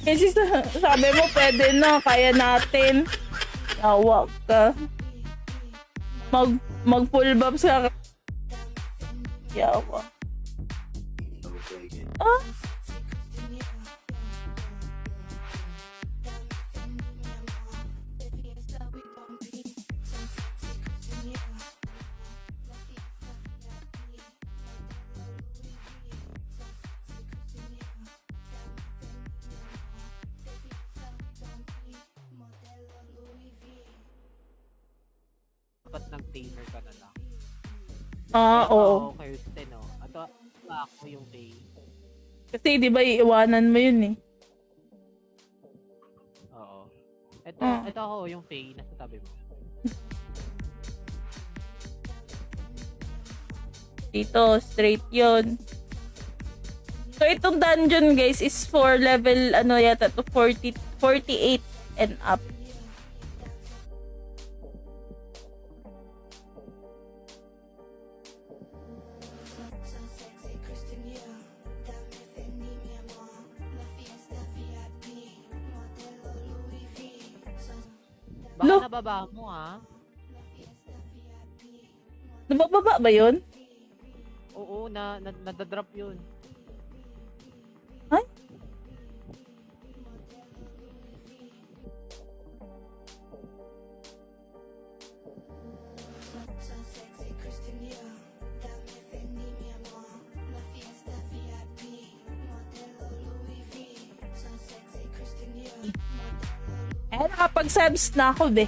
Kasi sabi mo, pwede na, kaya natin. Yawa ka. Mag full bobs ka. Yawa. Ah? Dapat nag-tamer ka na lang. Ah, oo. Ako, Kirsten, no? At ako yung Tay. Kasi di ba iiwanan mo yun eh. Oo. Ah. Ito ako yung Tay, nasa tabi mo. Dito, straight yun. So, itong dungeon, guys, is for level, ano yata, to 48 and up. Baka Lo, nababa mo, ha? nabababa ba yun? Oo, nadadrop yun. Ay? Nakapag-subs na ako, be.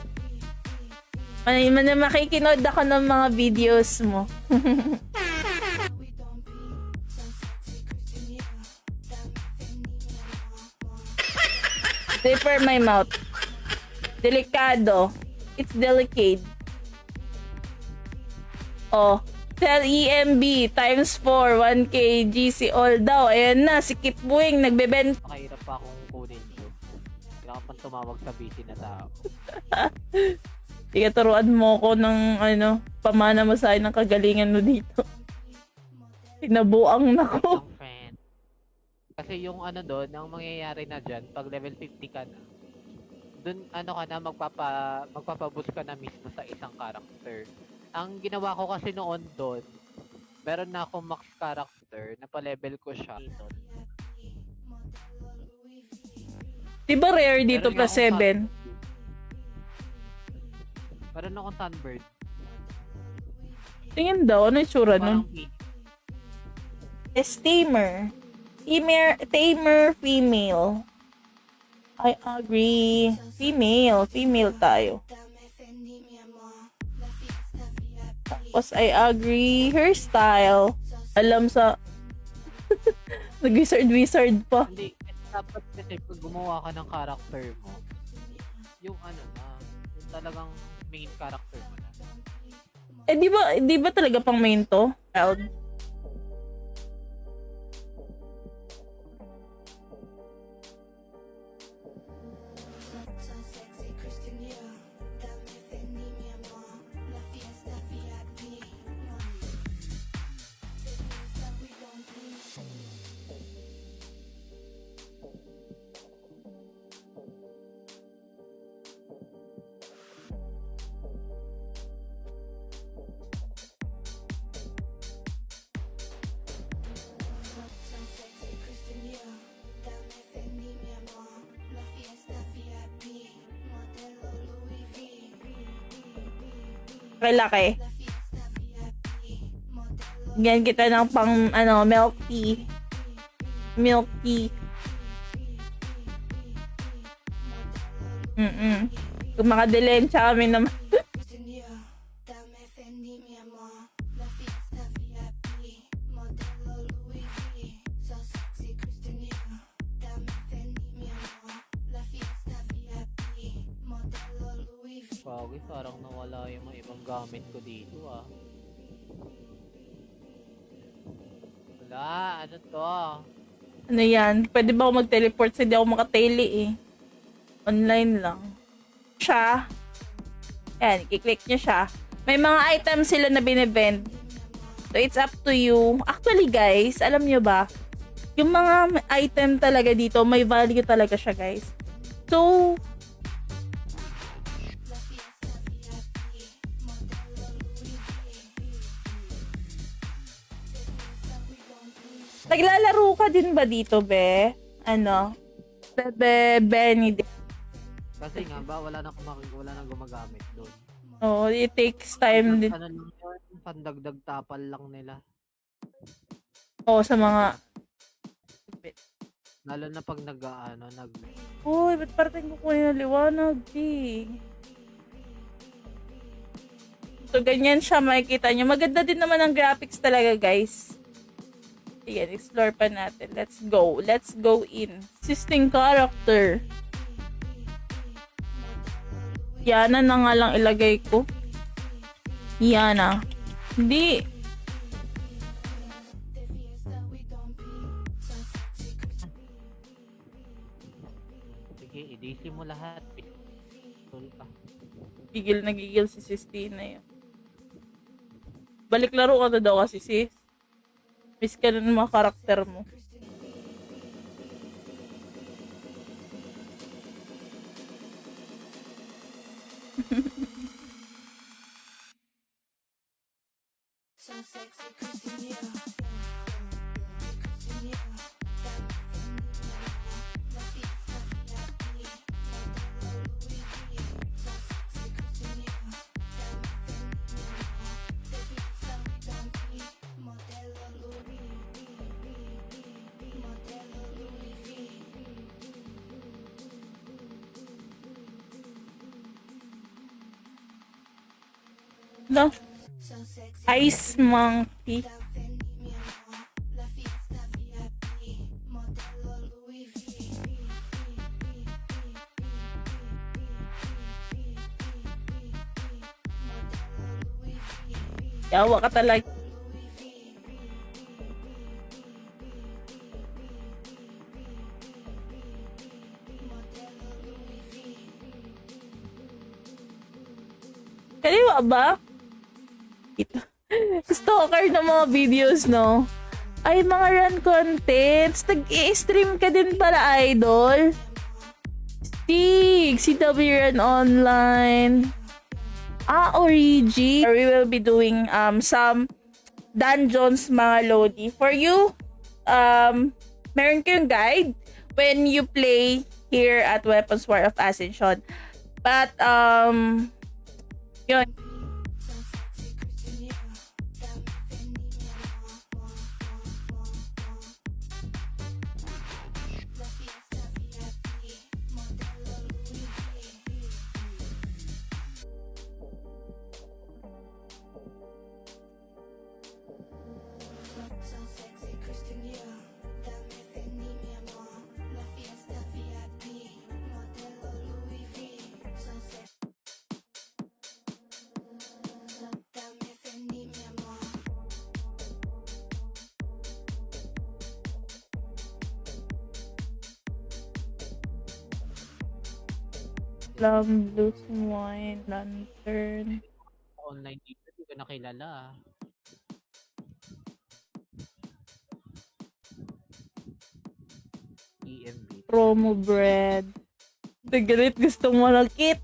Makikinood ako ng mga videos mo. Zipper my mouth. Delikado. It's delicate. Oh. Sell EMB times 4, 1K GC all daw. Ayan na, si Kip Buing nagbebenta. Makahirap pa akong kunin ko. Kailangan pang tumawag sa busy na tao. Sige, turuan mo ko ng pamana mo sa akin ng kagalingan mo dito. Sinabuang na ko. Ang friend. Kasi yung doon, ang mangyayari na dyan, pag level 50 ka na, doon ka na, magpapaboost ka na mismo sa isang character. Ang ginawa ko kasi noon doon, meron na akong max character, napalevel ko siya. Diba rare dito Meron pa nga akong 7? Meron akong Sunbird. Tingin daw, ano yung tsura nun? Parang pink. Yes, tamer. Tamer female. I agree. Female tayo. Tapos I agree. Hairstyle. Alam sa... Nag-wizard pa. Hindi, dapat kasi pag gumawa ka ng character mo, yung yung talagang main character mo na. Eh, di ba talaga pang main to? Child. Laki. Bigyan kita ng pang milk tea. Milk tea. Kung makadilensya kami naman. Bagay, parang nawala yung mga ibang gamit ko dito ah. Wala, ano to? Ano yan? Pwede ba ako mag-teleport? Hindi ako makatele eh. Online lang. Siya. Yan, i-click nyo siya. May mga items sila na binibend. So, it's up to you. Actually, guys, alam nyo ba? Yung mga item talaga dito, may value talaga siya, guys. So, naglalaro ka din ba dito, be? Ano? Bebe Benedict. Kasi nga ba, wala nang gumagamit doon. Oh, it takes time din. Ano lang yun, pandagdag tapal lang nila. Oh, sa mga... Lalo na pag nag... Uy, ba't parating ko kunin na liwanag, di? So, ganyan siya, makikita nyo. Maganda din naman ang graphics talaga, guys. Ayan, explore pa natin. Let's go. Let's go in. Existing character. Yana na nga lang ilagay ko. Yana. Hindi. Sige, i-DC mo lahat. Pistol ka. Gigil na gigil si Sistina yun. Balik laro ka na daw kasi sis. Miss ka na ng mga karakter mo. No? Ice Monkey. Yawa ka talaga. Kaliwa ba? Ito. Stalker ng mga videos, no? Ay, mga run contents. Nag-i-stream ka din para, idol. Stig, CW Run Online. Origi. We will be doing some dungeons, mga Lodi. For you, meron kayong guide when you play here at Weapons War of Ascension. But, yun. Plum, Blue Wine, Lantern. Online dito, hindi ko nakilala. EMB. Promo Bread. Galit, gusto mo ng kit.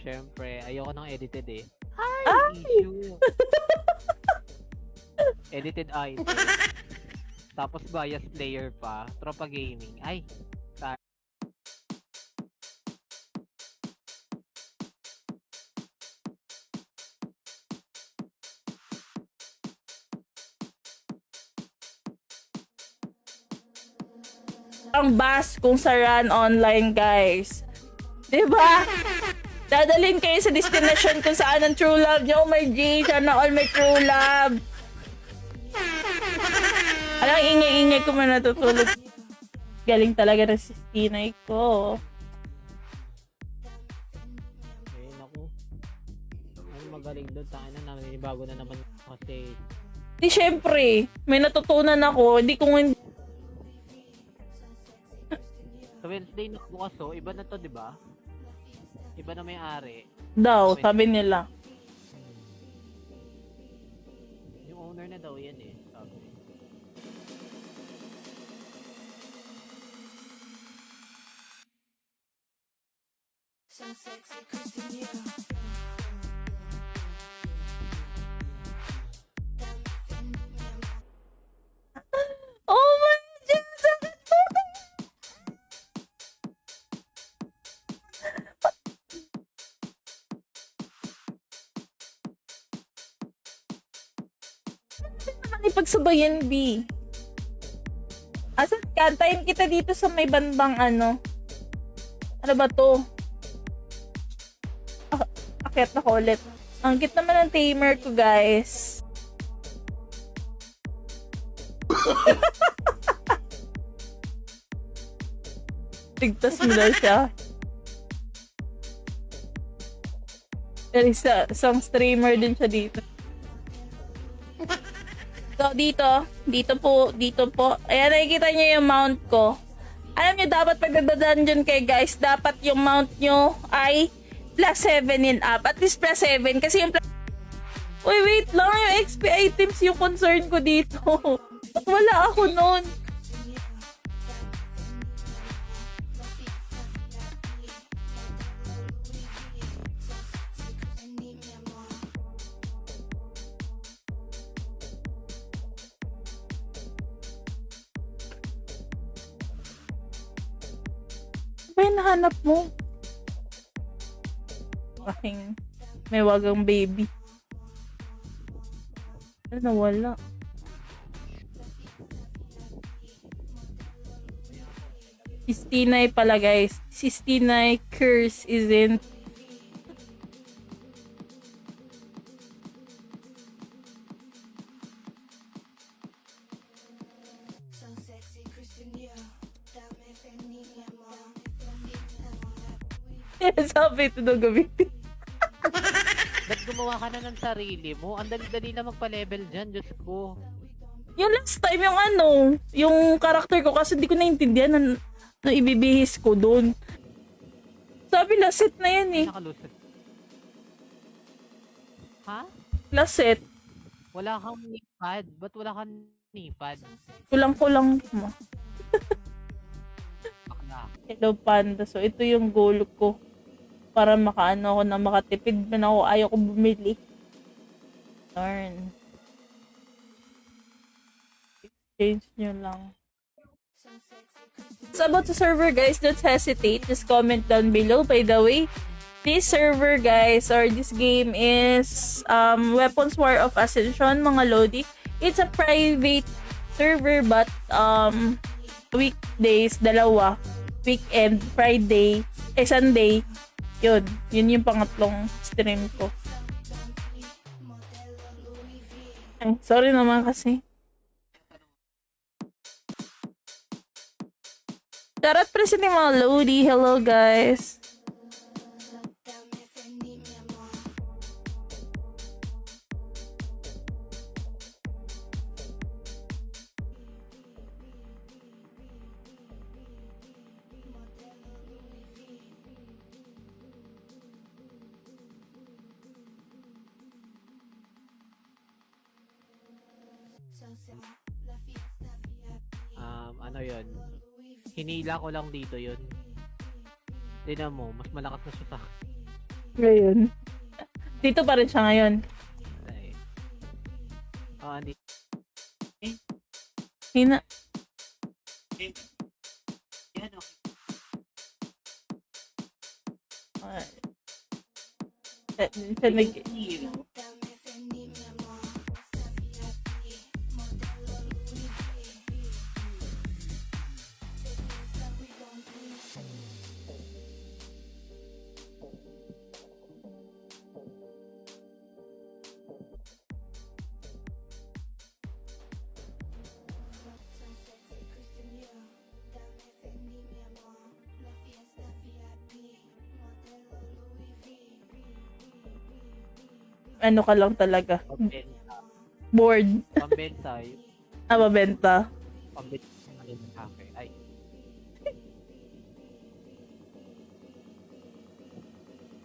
Siyempre, ayoko nang edited eh. Ay! Issue. Edited item. Tapos bias player pa. Tropa gaming. Ay! Ang bus kung sa Run Online, guys. Diba? Dadalhin kayo sa destination kung saan ang true love nyo. Oh my G, sana all may true love. Alang ingay-ingay ko man natutulog. Galing talaga ng sistinay ko. Eh, naku. Ano magaling doon? Tayo na namin. Bago na naman kasi. Di syempre, may natutunan ako. Hindi ko hindi. Sa Wednesday na bukas iba na to, di ba? Iba na may-ari. Daw, sabi nila. Yung owner na daw yan eh, sabi. Oh my God! Sakit po! Ipagsabayan, B. Asan ka? Antayin kita dito sa may bandang ano. Ano ba to? Akyat na ko ulit. Ang cute naman ng tamer ko, guys. Tigtas mo na siya. There is isang streamer din siya dito. So, dito po. Ayan, nakikita niyo yung mount ko. Alam niyo, dapat pag nagda-dungeon kayo, guys, dapat yung mount niyo ay plus 7 and up. At least plus 7. Kasi yung Uy, wait lang. Yung XP items yung concern ko dito. Wala ako nun. Ba yung nahanap mo? Aking may wagang baby. Ano, nawala. Sistinay pala, guys. Sistinay curse isn't. Sabi ito daw gamitin. Ba't gumawa ka na ng sarili mo? Ang dali-dali na magpa-level dyan, Diyos ko. Yung last time, yung ano, yung character ko kasi hindi ko naintindihan na ibibihis ko doon. Sabi, last set na yan eh. Nakalusot. Ha? Last set. Wala kang knee-pad. Ba't wala kang knee-pad? Kulang-kulang mo. Bakla. Hello, Panda. So, ito yung goal ko. Para makaano ako na makatipid man ako. Ayaw ko bumili. Darn. Exchange nyo lang. So about the server, guys, don't hesitate. Just comment down below. By the way, this server, guys, or this game is Weapons War of Ascension, mga Lodi. It's a private server, but weekdays, dalawa. Weekend, Friday, Sunday. Yun yung pangatlong stream ko. Ay, sorry naman kasi. Shoutout pala sa mga Lodi. Hello, guys. Ano yun? Hinila ko lang dito yun. Tignan mo, mas malakas na siya sa akin. Ngayon. Dito pa rin siya ngayon. Ay. Hindi. Hina. Yan, okay. Siya nag... Ano ka lang talaga. Pambenta. Bored. Pambenta. Mabenta. Pambenta. Okay. Ay.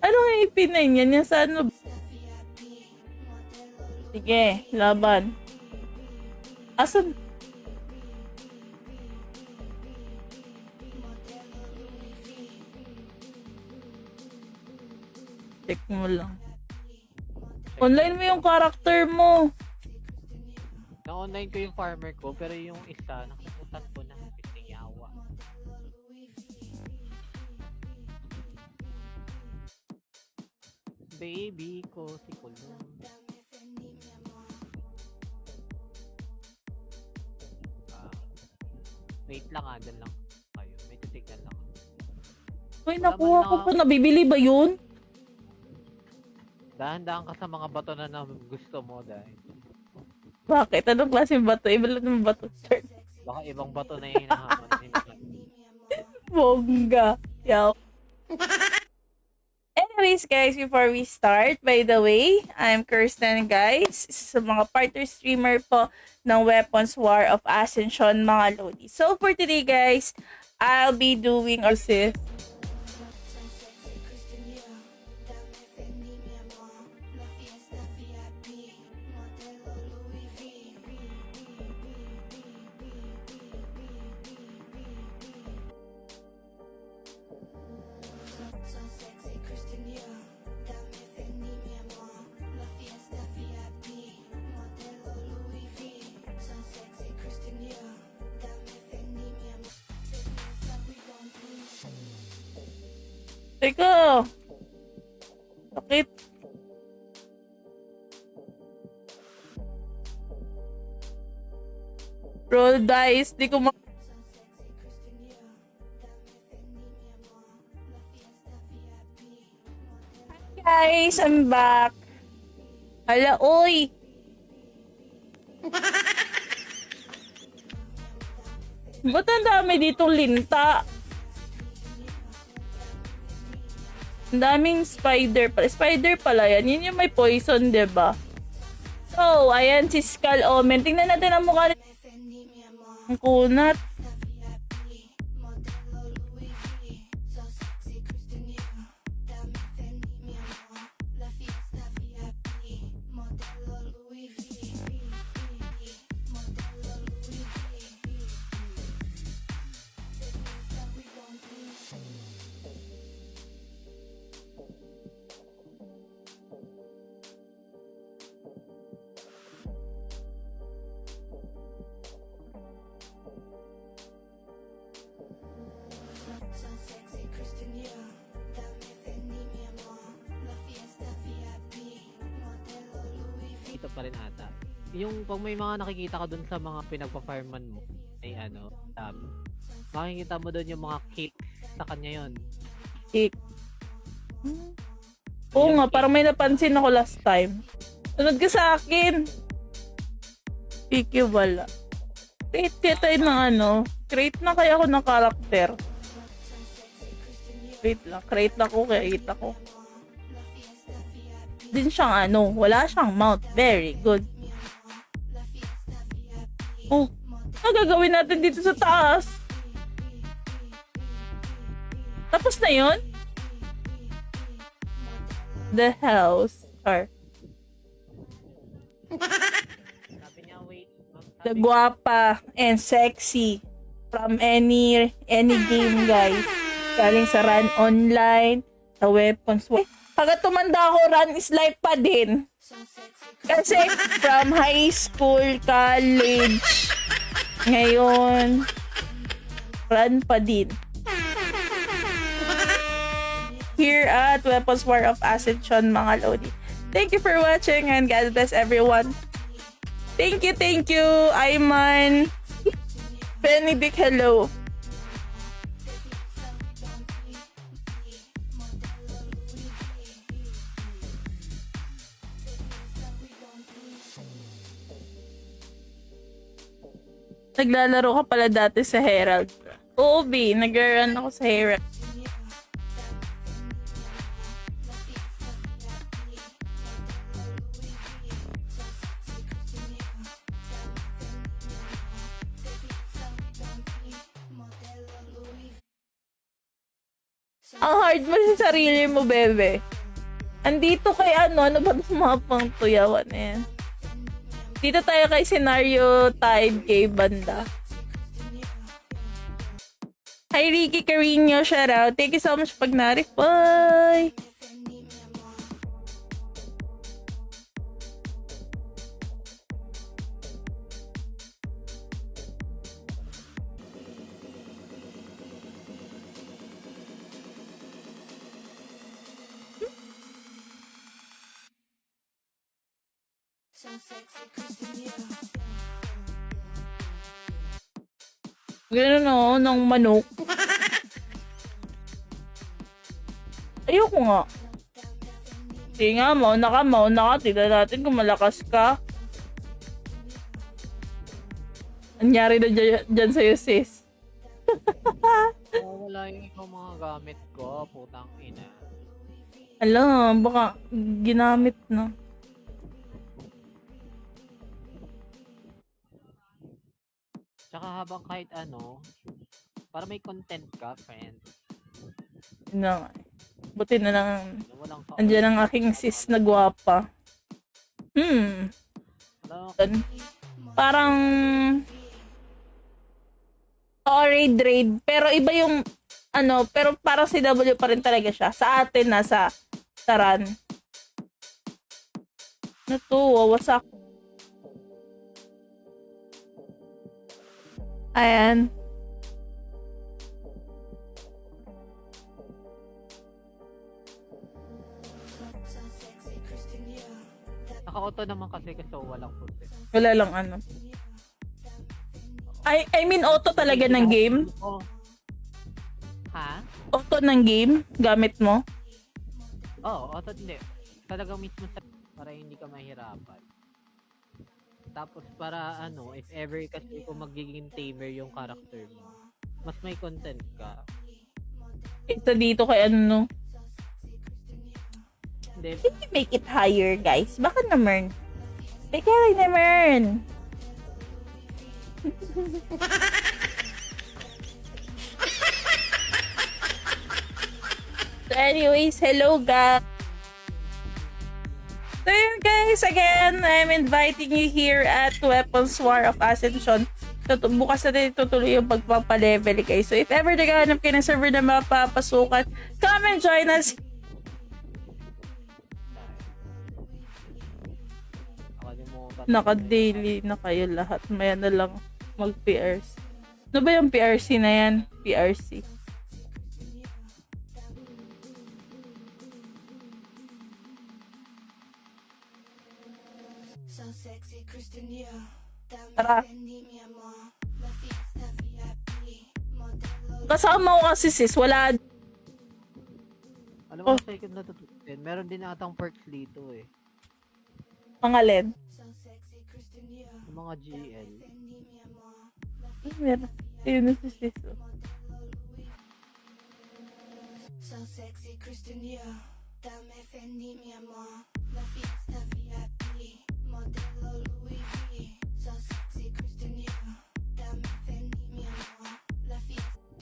Ano nga ipinay niya? Niya sa ano? Sige, laban. Asan? Check mo lang. Online mo yung character mo. Na-online ko yung farmer ko, pero yung isa, nakalimutan ko na. Piting yawa. Baby ko, si Kulong. Ah, wait lang dyan lang kayo. Medyo signal lang. Uy, nakuha ko pa. Nabibili ba yun? Dahan-dahan ka sa mga bato na gusto mo dahil. Bakit? Anong klaseng bato? Iba lang naman bato, sir. Baka ibang bato na yung hinahaman. Bongga. Yaw. Anyways, guys, before we start, by the way, I'm Kirsten, guys. Isa sa mga partner streamer po ng Weapons War of Ascension, mga Lodi. So, for today, guys, I'll be doing assist. Teka. Sakit. Roll dice. Di ko Hi guys, I'm back. Hala, oy. Ba't ang dami ditong linta? Ang daming spider pala. Spider pala yan. Yun yung may poison, diba? So, ayan si Skull Omen. Tingnan natin ang mukha. Ang kunat. Ito pa rin ata. Yung pag may mga nakikita ka dun sa mga pinagpa-farman mo, ay makikita mo dun yung mga cakes sa kanya yon. Cake. Oo nga, parang may napansin ako last time. Sunod ka sa akin. PQ wala. Create kaya tayo ng create na kaya ako ng karakter. Create lang ko, kita ko. Din siyang wala siyang mount. Very good. Oh, ano gagawin natin dito sa taas? Tapos na yun? The house. Or Sabi niya, wait. the guwapa and sexy from any game, guys. Galing sa Run Online, sa Weapons War. Pagka tumanda ako, Run is life pa din. Kasi from high school, college, ngayon, Run pa din. Here at Weapons War of Ascension, mga Lodi. Thank you for watching and God bless everyone. Thank you, Ayman. Benedict, hello. Naglalaro ka pala dati sa Herald. Oo, B. Nag-run ako sa Herald. Ang hard mo sa sarili mo, bebe. Andito kay ano ba itong mga pang tuyawan na yan? Dito tayo kay Scenario Tide kay Banda. Hi Ricky Carino, shout out. Thank you so much pag na-reply. Ganun o, ng manok. Ayoko nga. Sige nga, mauna ka. Tignan natin kung malakas ka. Anyari na dyan sa'yo, sis. Wala yung ibang mga gamit ko, putang ina. Alam, baka ginamit na. Tsaka habang kahit ano, para may content ka, friend. Yun na nga. Buti na lang, Walang ka. andyan ang aking sis na gwapa. Alam, Parang, raid. Pero iba yung, pero parang CW pa rin talaga siya. Sa atin, nasa Taran. Ano to? Wawasak. Ayan. naka-auto naman kasi walang puti. Wala lang ano. I mean, auto talaga ng game? Oh. Ha? Auto ng game? Gamit mo? Oo, auto hindi. Talagang mismo para hindi ka mahirapan. Tapos para ano, if ever kasi kung magiging tamer yung character mo, mas may content ka. Ito dito kay ano. Hindi, Can you make it higher, guys? Baka naman. Baka naman. So anyways, hello guys. So yun guys, again, I'm inviting you here at Weapons War of Ascension. So bukas natin itutuloy yung pagpapalevel guys. So if ever naghahanap kayo ng server na mapapasukan, come and join us. nakalimutan. Naka-daily na kayo lahat. Maya na lang mag-PRC. Ano ba yung PRC na yan? PRC. Tara. Kasama ko kasi sis, wala. Alam mo, second na tututin. Meron din atang perks dito eh. Pangalan. Yung mga GL. Ay, meron. Ayun na si sis. Oh.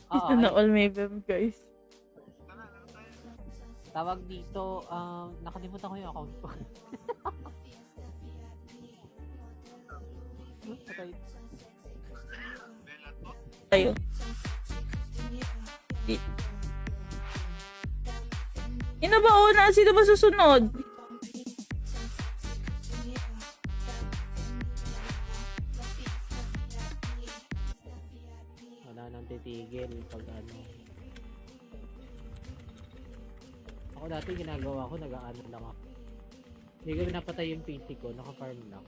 Oo, Na ay, all may bem guys. tawag dito, nakalimutan ko yung account ko. Okay. Tayo. Sino ba una? Sino ba susunod? Wala nang titigil pag ano. Ako dati ginagawa ko, nag-ano lang ako. Hindi ko pinapatay yung PC ko, naka-farm lang.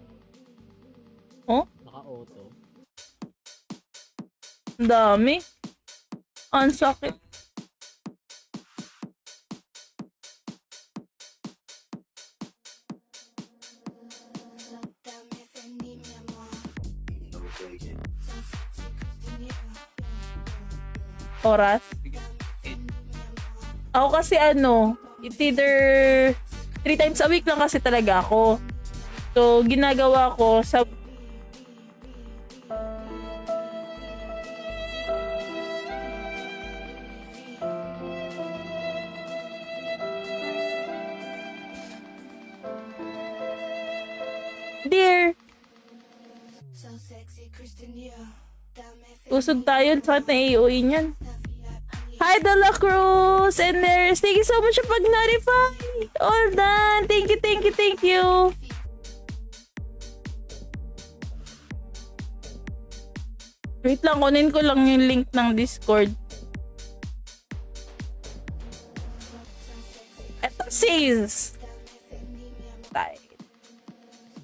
Oh? Naka-auto. Ang dami. Ang sakit. Oras. Ako kasi it's either 3 times a week lang kasi talaga ako. So, ginagawa ko sa Dear. Usog tayo sa na-AOE niyan. Hi, Dela Cruz and Neres. Thank you so much for pag-notify. All done. Thank you. Wait lang, kunin ko lang yung link ng Discord. Eto sis. Tayo.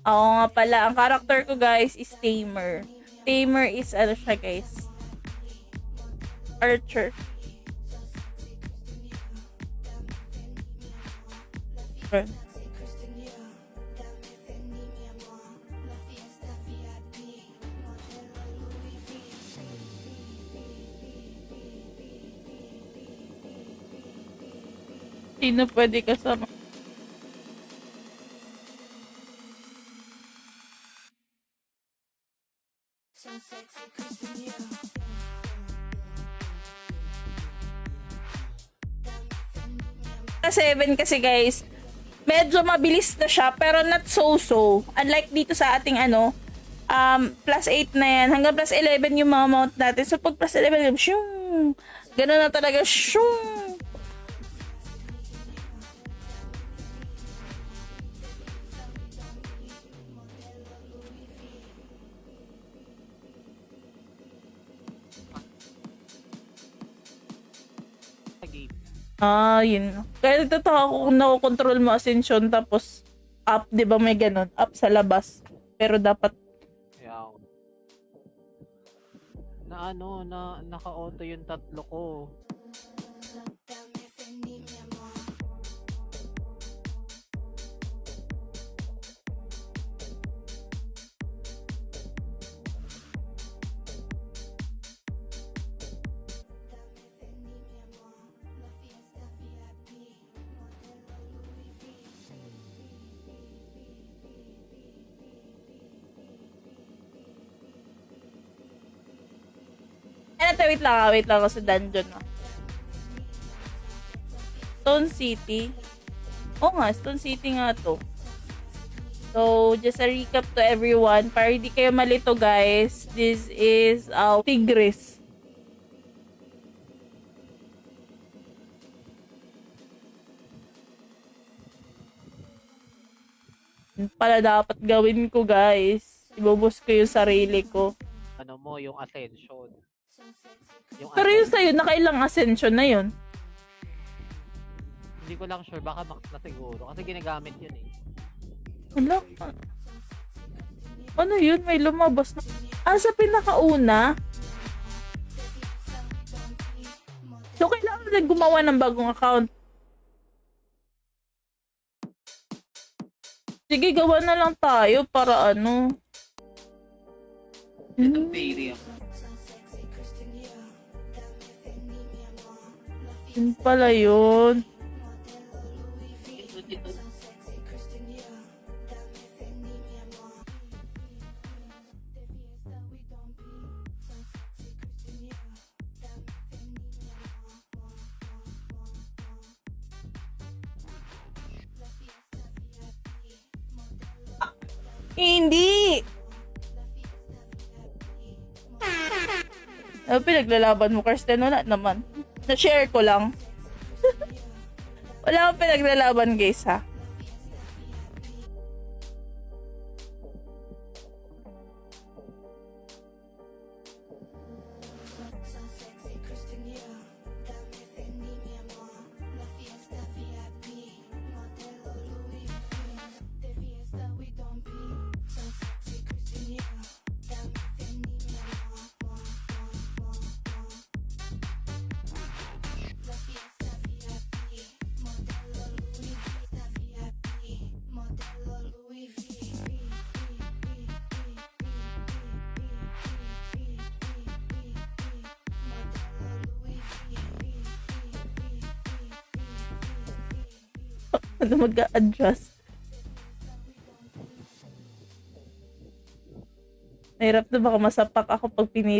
Oo nga pala, ang character ko guys is Tamer. Tamer is ano siya guys? Archer. Right. Sino pwede kasama? Sa 7 kasi guys, medyo mabilis na siya pero not so. Unlike dito sa ating ano, plus 8 na yan. Hanggang plus 11 yung mga mount natin. So pag plus 11, shung, ganun na talaga, shung. Sa game. Yun. Kaya nagtataka ako kung nakokontrol mo Ascension tapos up, di ba may ganun? Up sa labas. Pero dapat, Kaya na ano, na naka-auto yung tatlo ko. wait lang ako sa dungeon. Stone City. Oo nga, Stone City nga to. So, just a recap to everyone. Para hindi kayo malito guys, this is Tigris. Yun pala dapat gawin ko guys. Ibubus ko yung sarili ko. Ano mo, yung Ascension. Pero yung sa'yo, nakailang Ascension na yun? Hindi ko lang sure, baka max na siguro. Kasi ginagamit yun eh. Wala. Ano yun? May lumabas na. Sa pinakauna? So, kailangan na gumawa ng bagong account. Sige, gawa na lang tayo para ano. Itong payday ako. Yun pala yun. Hindi! Ano pinaglalaban mo, Kirsten? Wala naman. Na-share ko lang. Wala akong pinaglalaban, guys, ha? Ano mag-a-adjust? Nahirap na baka masapak ako pag pinili.